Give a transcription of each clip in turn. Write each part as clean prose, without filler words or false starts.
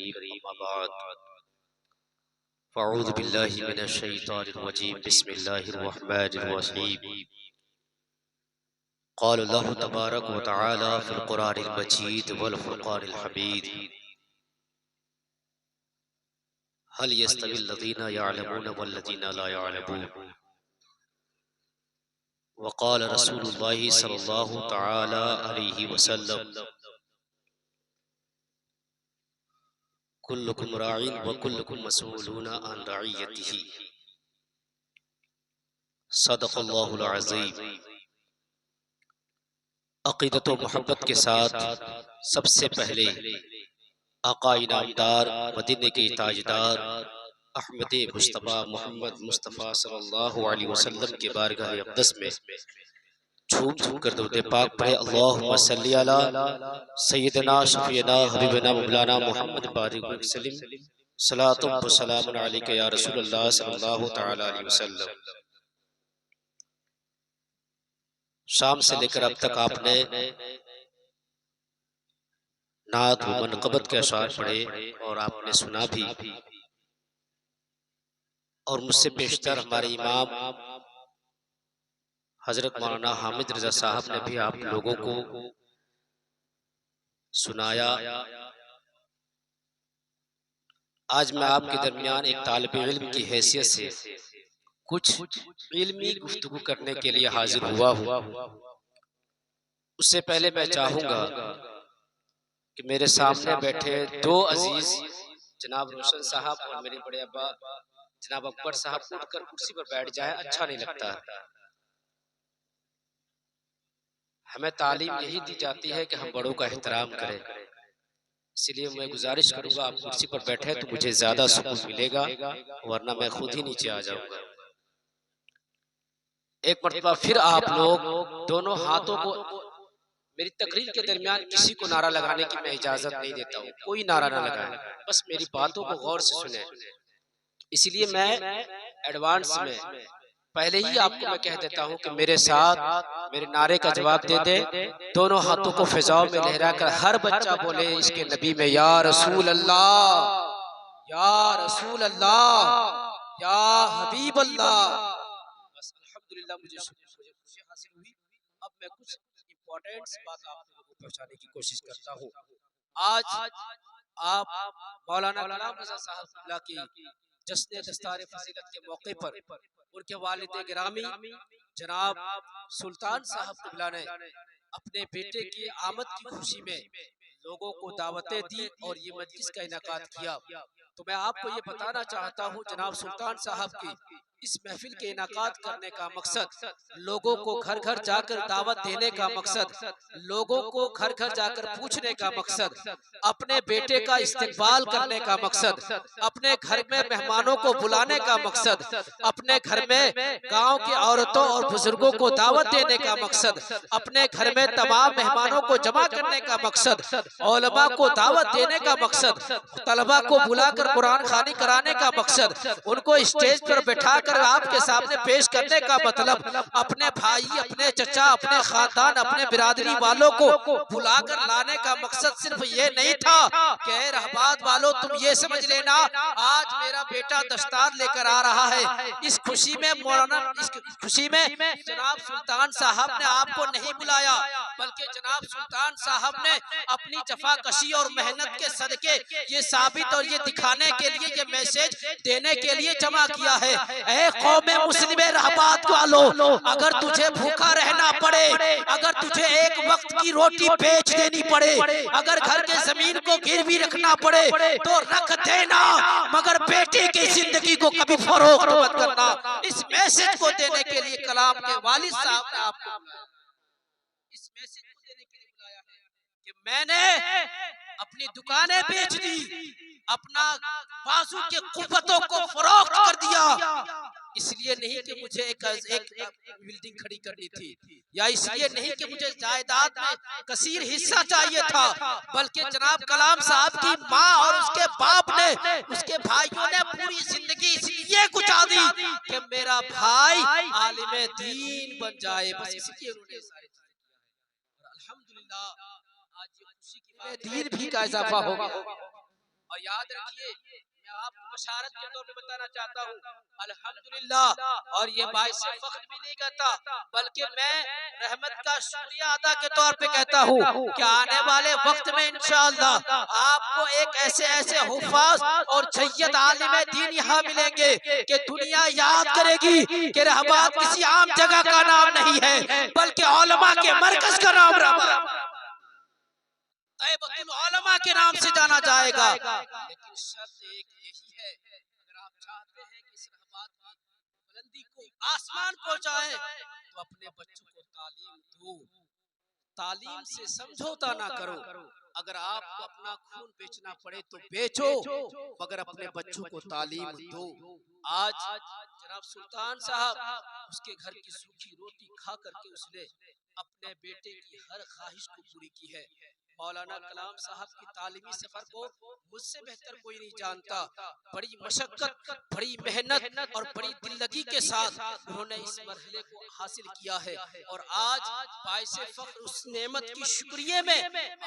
करीम, अम्मा बाद, फ़अऊज़ु बिल्लाहि मिनश शैतानिर रजीम, बिस्मिल्लाहिर रहमानिर रहीम। क़ाल अल्लाहु तबारक व तआला फ़िल क़ुरानिल मजीद वल फ़ुरक़ानिल हमीद, हल यस्तविल लज़ीना यअलमून वल लज़ीना ला यअलमून। व क़ाल रसूलुल्लाहि सल्लल्लाहु तआला अलैहि वसल्लम, कुल्लुकुम राइन व कुल्लुकुम मसऊलून अन रइयतिही। सदक़ल्लाहुल अज़ीम। अक़ीदत व मोहब्बत के साथ सबसे पहले आका इनामदार, मदीने के ताजदार अहमद मुस्तफ़ा मोहम्मद मुस्तफ़ा सल्लल्लाहु अलैहि वसल्लम के बारगाह अक़दस में झूम झूम कर दरूद पाक पढ़े। अल्लाहुम्मा सल्ली अला सय्यिदना शफ़ीना हबीबना मौलाना मोहम्मद बारिक वसल्लम, सलातुम व सलामुन अलैका या रसूलल्लाह सल्लल्लाहु तआला अलैहि वसल्लम। शाम से लेकर अब तक आपने नात व मनक़बत के अशार पढ़े और आपने सुना भी, और मुझसे पेशतर हमारे इमाम हजरत मौलाना हामिद रज़ा साहब ने भी आप लोगों को सुनाया। आज मैं आपके दरमियान एक तालिब इल्म की हैसियत से कुछ इल्मी गुफ्तगू करने के लिए हाजिर हुआ हूँ। उससे पहले मैं चाहूँगा कि मेरे सामने बैठे दो अजीज जनाब रोशन साहब और मेरे बड़े अब्बा जनाब अकबर साहब उठकर कुर्सी पर बैठ जाए, अच्छा नहीं लगता। हमें तालीम यही दी जाती है कि हम बड़ों का एहतराम करें, इसलिए मैं गुजारिश करूंगा आप कुर्सी पर बैठे तो मुझे ज्यादा सुकून मिलेगा, वरना मैं खुद ही नीचे आ जाऊंगा। एक मर्तबा फिर आप लोग दोनों हाथों को, मेरी तकरीर के दरमियान किसी को नारा लगाने की मैं इजाजत नहीं देता हूँ, कोई नारा ना लगाए, बस मेरी बातों को गौर से सुने। इसलिए मैं एडवांस में पहले ही आपको मैं कह देता हूँ कि मेरे साथ मेरे नारे का जवाब दे दे। दोनों हाथों को फिजाओं में लहराकर हर बच्चा बोले इसके नबी में या रसूल अल्लाह, या रसूल अल्लाह, या हबीब अल्लाह। बस अल्हम्दुलिल्लाह मुझे खुशी हासिल हुई। अब मैं कुछ इम्पोर्टेंट बात आप लोगों को पहुंचाने की कोशिश करता हूँ। आज आप मौलाना कलाम रज़ा साहब की जश्न दस्तार फजीलत के मौके पर उनके वालिद गिरामी जनाब सुल्तान साहब क़िबला ने अपने बेटे की आमद की खुशी में लोगों को दावतें दी और ये मजलिस का इनेकाद किया। तो मैं आपको ये बताना चाहता हूँ जनाब सुल्तान साहब की इस महफिल के इनेकाद करने का मकसद लोगों को घर घर जाकर दावत देने का मकसद, लोगों को घर घर जाकर पूछने का मकसद, अपने बेटे का इस्तकबाल करने का मकसद, अपने घर में मेहमानों को बुलाने का मकसद, अपने घर में गांव की औरतों और बुजुर्गों को दावत देने का मकसद, अपने घर में तमाम मेहमानों को जमा करने का मकसद, औलमा को दावत देने का मकसद, तलबा को बुलाकर कुरान खानी कराने का मकसद, उनको स्टेज पर बैठा कर आपके सामने पेश करने का मतलब, अपने भाई, अपने चचा, अपने खानदान, अपने बिरादरी वालों को बुलाकर लाने का मकसद सिर्फ ये नहीं था कि रहबाद वालों तुम ये समझ लेना आज मेरा बेटा दस्तार लेकर आ रहा है। इस खुशी में मौलाना, इस खुशी में जनाब सुल्तान साहब ने आपको नहीं बुलाया, बल्कि जनाब सुल्तान साहब ने अपनी जफाकशी और मेहनत के सदके ये साबित और ये दिखाने के लिए, ये मैसेज देने के लिए जमा किया है। ऐ कौमे मुस्लिम रहबात वालों, अगर तुझे भूखा रहना पड़े, अगर तुझे एक वक्त की रोटी बेच देनी पड़े, अगर घर के जमीन को गिरवी रखना पड़े तो रख देना, मगर बेटी की जिंदगी को कभी फरोख्त मत करना। इस मैसेज को देने के लिए कलाम के वालिद साहब ने आपको इस मैसेज को देने के लिए बुलाया है कि मैंने अपनी दुकानें बेच दी, अपना बाजू के कुव्वतों को फरोख्त कर दिया, इसलिए नहीं कि मुझे एक बिल्डिंग खड़ी करनी थी, या इसलिए नहीं कि मुझे जायदाद में कसीर हिस्सा चाहिए था, बल्कि जनाब कलाम साहब की माँ और उसके बाप ने, उसके भाइयों ने पूरी जिंदगी इसलिए गुजार दी कि मेरा भाई आलिम दीन बन जाए, बस इसलिए उन्होंने सारी चीजें किया है। और अल्हम्दुलिल्लाह आज ये खुशी की बात है, दीन भी का इजाफा हो गया। और याद रखिए, मैं आपको बशारत के तौर पे बताना चाहता हूँ, अल्हम्दुलिल्लाह, और ये बाइस फख्र भी नहीं कहता, बल्कि मैं रहमत का शुक्रिया अदा के तौर पे कहता हूँ कि आने वाले वक्त में इंशाअल्लाह आपको एक ऐसे ऐसे हुफ्फाज और सैयद आलिम दीन यहाँ मिलेंगे कि दुनिया याद करेगी कि रहबात किसी आम जगह का नाम नहीं है, बल्कि उलमा के मरकज का नाम रहबात तैयबतुल उलमा के नाम से जाना जाएगा। लेकिन शर्त एक यही है, अगर आप चाहते हैं कि इस रहबात की बुलंदी को आसमान पहुंचाएं, तो अपने बच्चों को तालीम दो, तालीम से समझौता ना करो। अगर आपको अपना खून बेचना पड़े तो बेचो, मगर अपने बच्चों को तालीम दो। आज जनाब सुल्तान साहब उसके घर की सूखी रोटी खा करके उसने अपने बेटे की हर ख्वाहिश को पूरी की है। मौलाना कलाम साहब की तालीमी सफर को मुझसे बेहतर कोई नहीं जानता। बड़ी मशक्कत, बड़ी मेहनत और बड़ी दिललगी के साथ उन्होंने इस मरहले को हासिल किया है, और आज बाइसे फख्र उस नेमत की शुक्रिया में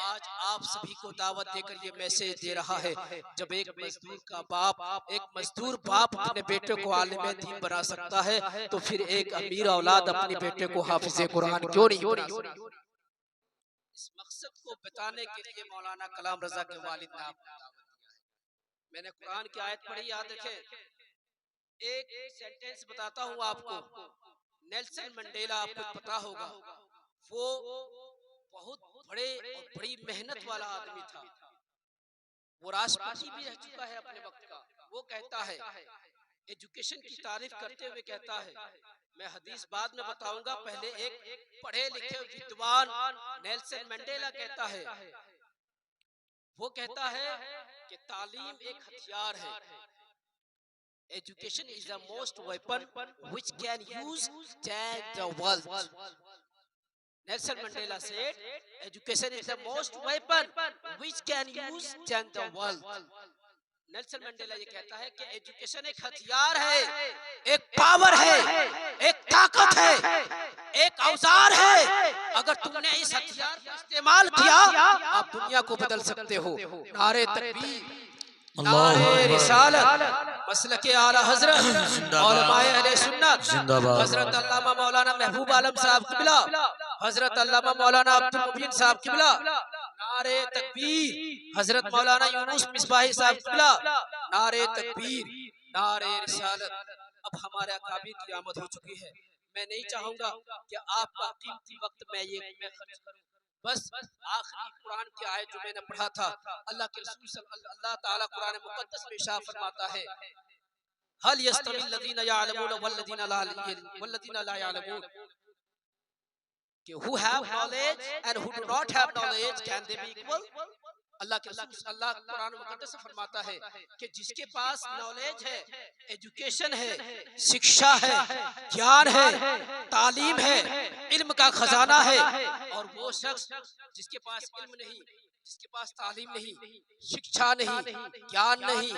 आज आप सभी को दावत देकर ये मैसेज दे रहा है। जब एक मजदूर का बाप, एक मजदूर बाप अपने बेटे को आलिम दीन बना सकता है, तो फिर एक अमीर औलाद अपने बेटे को हाफिज़े कुरान क्यों नहीं बना सकती? इस मकसद को बताने के लिए मौलाना कलाम रजा के वालिद ने आपको दावत दिया है। मैंने कुरान की आयत पढ़ी, याद रखें, एक सेंटेंस बताता हूँ आपको। नेल्सन मंडेला, आपको पता होगा, वो बहुत बड़े और बड़ी मेहनत वाला आदमी था। वो राष्ट्रपति भी रह चुका है अपने वक्त का। वो कहता है, एजुकेशन की तारीफ करते हुए कहता है, मैं हदीस बाद में बताऊंगा, पहले एक पढ़े लिखे विद्वान नेल्सन मंडेला कहता है, वो कहता है कि तालीम एक हथियार है। Education is the most weapon which can use change the world. Nelson Mandela said, education is the most weapon which can use change the world. Nelson Mandela ये कहता है कि एजुकेशन एक हथियार है, एक पावर है, एक ताकत है, एक औजार है। अगर तुमने इस हथियार का इस्तेमाल किया, आप दुनिया को बदल सकते हो। नारे तकबीर, नारे रिसालत, मसलके आला हजरत, उलमाए अहले सुन्नत, हजरत अल्लामा मौलाना महबूब आलम साहब किबला, हजरत अल्लामा मौलाना अब्दुल मुबीन साहब किबला, नारे तकबीर, हजरत मौलाना यूनुस मिसबाही साहब किबला, नारे तकबीर, नारे रिसालत। अब हमारे अकाबिर की आमद हो चुकी है। मैं नहीं चाहूंगा कि आपका कीमती वक्त मैं खर्च करूं। बस आखिरी कुरान की आयत जो मैंने पढ़ा था, अल्लाह के रसूल अल्लाह ताला कुरान मुकद्दस में इरशाद फरमाता है, हल यस्तवी लदीना यअलमून वल्लदीना ला यअलमून, कि who have knowledge and who do not have knowledge, can they be equal? अल्लाह के रसूल अल्लाह कुरान मुकद्दस में फरमाता है कि जिसके पास नॉलेज है, एजुकेशन है, शिक्षा है, ज्ञान है, तालीम है, इल्म का खजाना है, और वो शख्स जिसके पास इल्म नहीं, जिसके पास तालीम नहीं, शिक्षा नहीं, ज्ञान नहीं,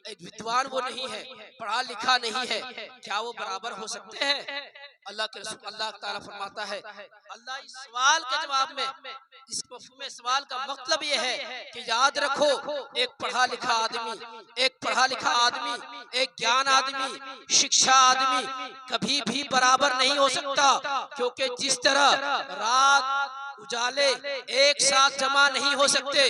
एक विद्वान वो नहीं है, पढ़ा लिखा नहीं है, क्या वो बराबर हो सकते हैं? अल्लाह के रसूल अल्लाह ताला फरमाता है, अल्लाह इस सवाल के जवाब में, इस मफ़हूम सवाल का मतलब ये है कि याद रखो, एक पढ़ा लिखा आदमी, एक पढ़ा लिखा आदमी, एक ज्ञान आदमी, शिक्षा आदमी कभी भी बराबर नहीं हो सकता, क्योंकि जिस तरह रात उजाले एक साथ जमा नहीं हो सकते,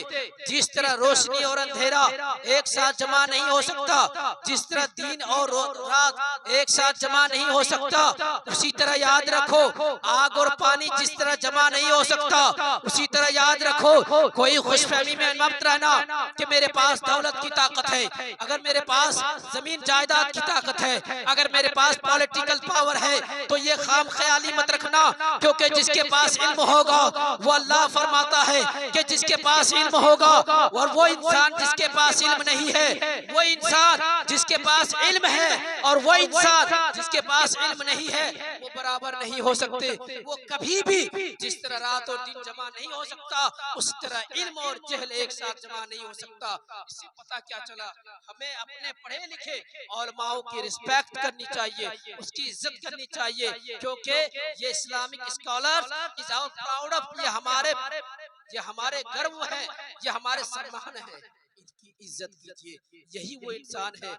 जिस तरह रोशनी और अंधेरा एक साथ जमा नहीं हो सकता, जिस तरह दिन और रात एक साथ जमा नहीं हो सकता, उसी तरह याद रखो आग और पानी जिस तरह जमा नहीं हो सकता, उसी तरह याद रखो कोई खुशफहमी में मत रहना कि मेरे पास दौलत की ताकत है, अगर मेरे पास जमीन जायदाद की ताकत है, अगर मेरे पास पॉलिटिकल पावर है, तो ये खाम ख्याली मत रखना, क्योंकि जिसके पास इल्म होगा वो अल्लाह फरमाता है कि जिसके पास इल्म होगा, और वो इंसान जिसके पास इल्म नहीं है, वो इंसान जिसके पास इल्म है और वो इंसान जिसके पास इल्म नहीं है, वो बराबर नहीं हो सकते। वो कभी भी जिस तरह रात और दिन जमा नहीं हो सकता, उस तरह इल्म और जहल एक साथ जमा नहीं हो सकता। इससे पता क्या चला, हमें अपने पढ़े लिखे उलमाओं की रिस्पेक्ट करनी चाहिए, उसकी इज्जत करनी चाहिए, क्योंकि ये Islamic scholars is our proud of, ये हमारे गर्व है, ये हमारे सम्मान है। इनकी इज्जत कीजिए। यही वो इंसान है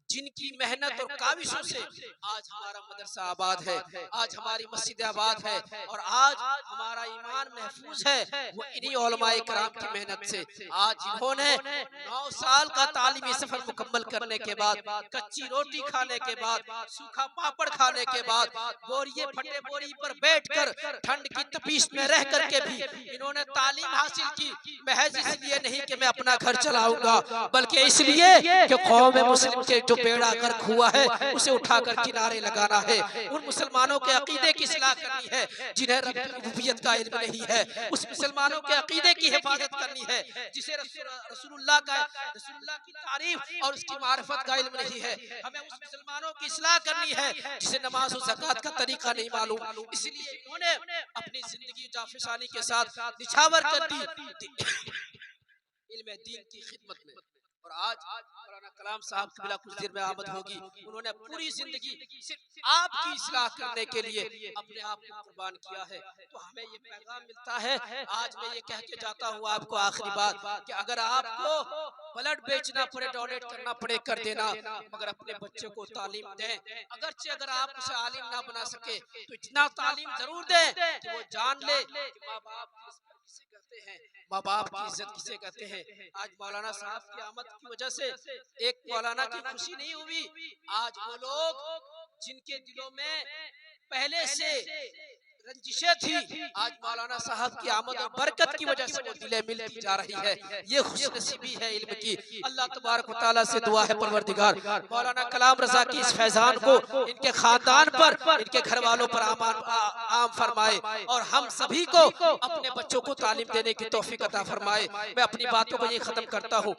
जिनकी मेहनत और काविशों से आज हमारा मदरसा आबाद है, आज हमारी मस्जिद आबाद है और आज हमारा ईमान महफूज है। वो इन्हीं उलमाए किराम की मेहनत से आज इन्होंने 9 साल का तालीमी सफर मुकम्मल करने के बाद, कच्ची रोटी खाने के बाद, सूखा पापड़ खाने के बाद, बोरिए फटे बोरी पर बैठकर ठंड की तपीश में रह करके भी इन्होंने तालीम हासिल की। महज इसलिए नहीं कि मैं अपना घर चलाऊंगा, बल्कि इसलिए कि कौम मुस्लिम के जो बेड़ा गर्क हुआ है उसे उठाकर किनारे लगाना है। उन मुसलमानों के अकीदे की इस्लाह करनी है जिन्हें रब्बियत का इल्म नहीं है। उस मुसलमानों के अकीदे की हिफाजत करनी है जिसे रसूलुल्लाह की तारीफ और उसकी मारिफत का इल्म नहीं है। हमें उस मुसलमानों की इस्लाह करनी है जिसे नमाज और ज़कात का तरीका नहीं मालूम। इसलिए इन्होंने अपनी जिंदगी जाफिसानी के साथ निछावर कर दी इल्म दीन की खिदमत में। और आज मौलाना कलाम साहब की बिला कुछ देर में आमद होगी। उन्होंने पूरी जिंदगी सिर्फ आपकी इस्लाह करने के लिए अपने आप को कुर्बान किया है। तो हमें ये पैगाम मिलता है। आज मैं ये कह के जाता हूँ आपको आखिरी बात कि अगर आपको ब्लड बेचना पड़े, डोनेट करना पड़े, कर देना, मगर अपने बच्चे को तालीम दें। अगर आप उसे आलिम ना बना सके तो इतना तालीम जरूर दें कि वो जान ले कि माँ बाप किसे कहते हैं, माँ बाप की इज्जत किसे कहते हैं। आज मौलाना साहब की आमद की वजह से एक मौलाना की खुशी नहीं हुई। आज वो लोग जिनके दिलों में पहले से रंजिशें थी, आज मौलाना साहब की आमद और बरकत की वजह से वो दिलें मिलती जा रही है। ये खुशनसीबी है इल्म की। अल्लाह तबारक व तआला से दुआ है परवरदिगार मौलाना कलाम रजा की इस फैजान को इनके खानदान पर, इनके घर वालों पर आम फरमाए और हम सभी को अपने बच्चों को तालीम देने की तौफीक अता फरमाए। मैं अपनी बातों को ये खत्म करता हूँ।